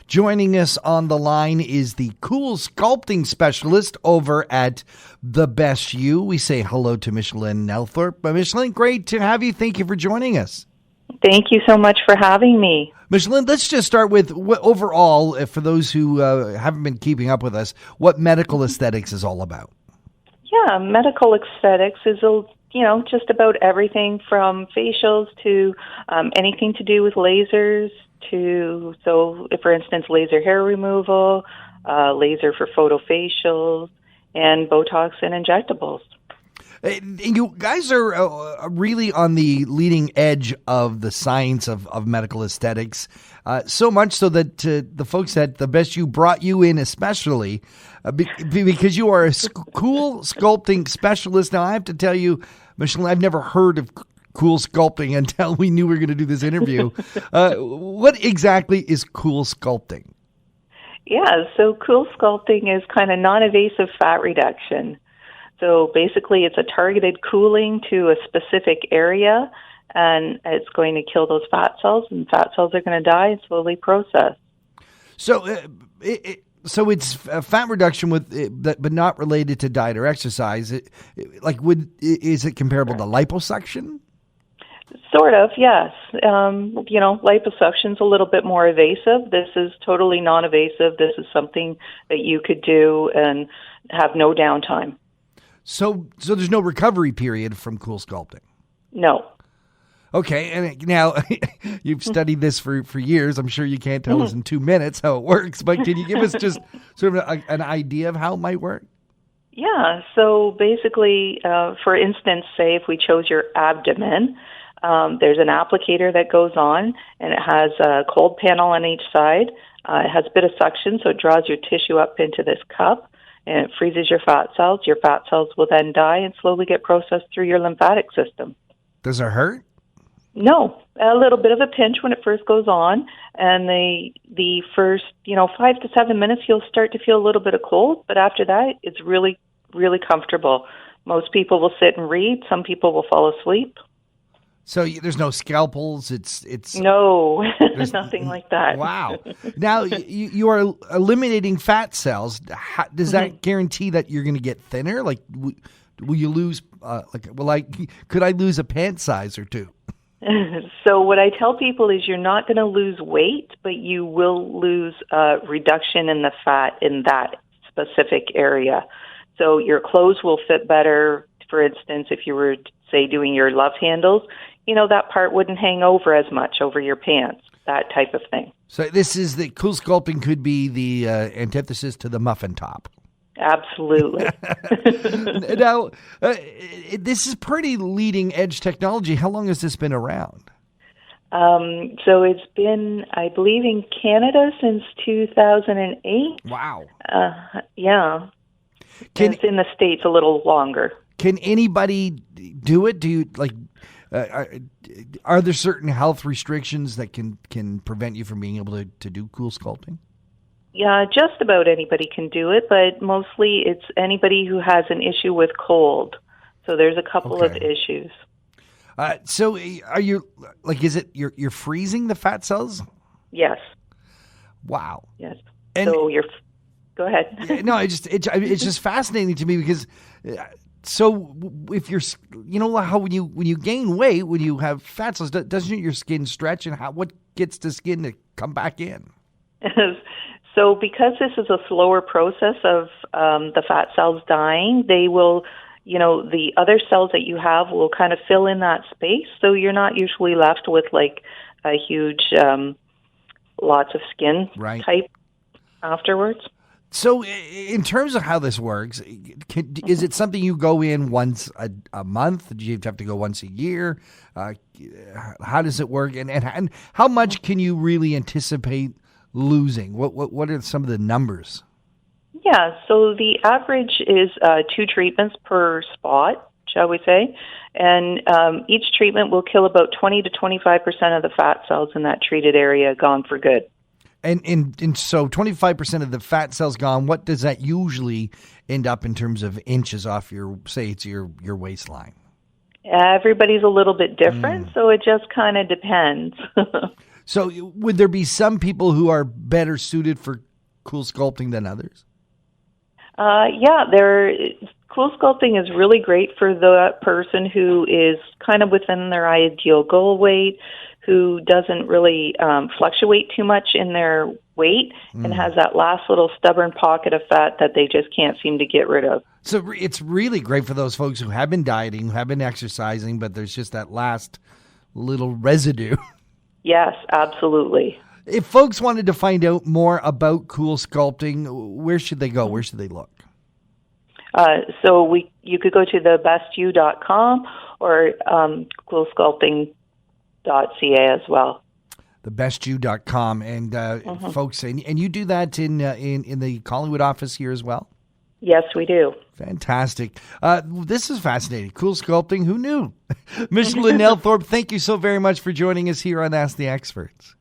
Joining us on the line is the Cool Sculpting Specialist over at The Best You. We say hello to Micheline Nelthorpe. Micheline, great to have you. Thank you for joining us. Thank you so much for having me. Micheline, let's just start with overall, for those who haven't been keeping up with us, what medical aesthetics is all about. Yeah, medical aesthetics is just about everything from facials to anything to do with lasers if, for instance, laser hair removal, laser for photofacials, and Botox and injectables. You guys are really on the leading edge of the science of medical aesthetics, so much so that the folks at The Best You brought you in especially because you are a cool sculpting specialist. Now, I have to tell you, Micheline, I've never heard of cool sculpting until we knew we were going to do this interview. What exactly is cool sculpting? Yeah, so cool sculpting is kind of non-invasive fat reduction. So basically, it's a targeted cooling to a specific area, and it's going to kill those fat cells, and fat cells are going to die and slowly process. So, it's fat reduction but not related to diet or exercise. Is it comparable to liposuction? Sort of, yes. Liposuction's a little bit more invasive. This is totally non-invasive. This is something that you could do and have no downtime. So there's no recovery period from cool sculpting? No. Okay, and now you've studied this for years. I'm sure you can't tell us in 2 minutes how it works, but can you give us just sort of an idea of how it might work? Yeah, so basically, for instance, say if we chose your abdomen, there's an applicator that goes on, and it has a cold panel on each side. It has a bit of suction, so it draws your tissue up into this cup, and it freezes your fat cells. Your fat cells will then die and slowly get processed through your lymphatic system. Does it hurt? No, a little bit of a pinch when it first goes on, and the first 5 to 7 minutes you'll start to feel a little bit of cold, but after that it's really, really comfortable. Most people will sit and read. Some people will fall asleep. So there's no scalpels. It's no, nothing like that. Wow. Now you are eliminating fat cells. Does that guarantee that you're going to get thinner? Like, will you lose? Could I lose a pant size or two? So what I tell people is you're not going to lose weight, but you will lose reduction in the fat in that specific area. So your clothes will fit better. For instance, if you were, say, doing your love handles, that part wouldn't hang over as much over your pants, that type of thing. So this is the cool sculpting could be the antithesis to the muffin top. Absolutely. Now, this is pretty leading edge technology. How long has this been around? So it's been, I believe, in Canada since 2008. Wow. Yeah. It's in the States a little longer. Can anybody do it? Do you are there certain health restrictions that can prevent you from being able to do cool sculpting? Yeah, just about anybody can do it, but mostly it's anybody who has an issue with cold. So there's a couple of issues. So are you is it you're freezing the fat cells? Yes. Wow. Yes. And so go ahead. No, it's just fascinating to me because so if you're how when you gain weight, when you have fat cells, doesn't your skin stretch, and what gets the skin to come back in? So because this is a slower process of the fat cells dying, they will, the other cells that you have will kind of fill in that space. So you're not usually left with like a huge, lots of skin type afterwards. So in terms of how this works, is it something you go in once a month? Do you have to go once a year? How does it work? And how much can you really anticipate losing? What are some of the numbers? Yeah, so the average is 2 treatments per spot, shall we say, and each treatment will kill about 20 to 25% of the fat cells in that treated area gone for good. And so 25% of the fat cells gone, what does that usually end up in terms of inches off your waistline? Everybody's a little bit different, so it just kind of depends. So would there be some people who are better suited for cool sculpting than others? Yeah, CoolSculpting is really great for the person who is kind of within their ideal goal weight, who doesn't really fluctuate too much in their weight and has that last little stubborn pocket of fat that they just can't seem to get rid of. So it's really great for those folks who have been dieting, who have been exercising, but there's just that last little residue. Yes, absolutely. If folks wanted to find out more about CoolSculpting, where should they go? Where should they look? You could go to thebestyou.com or coolsculpting.ca as well. Thebestyou.com. And folks, and you do that in the Collingwood office here as well? Yes, we do. Fantastic. This is fascinating. Cool Sculpting. Who knew? Ms. Linnell Thorpe, thank you so very much for joining us here on Ask the Experts.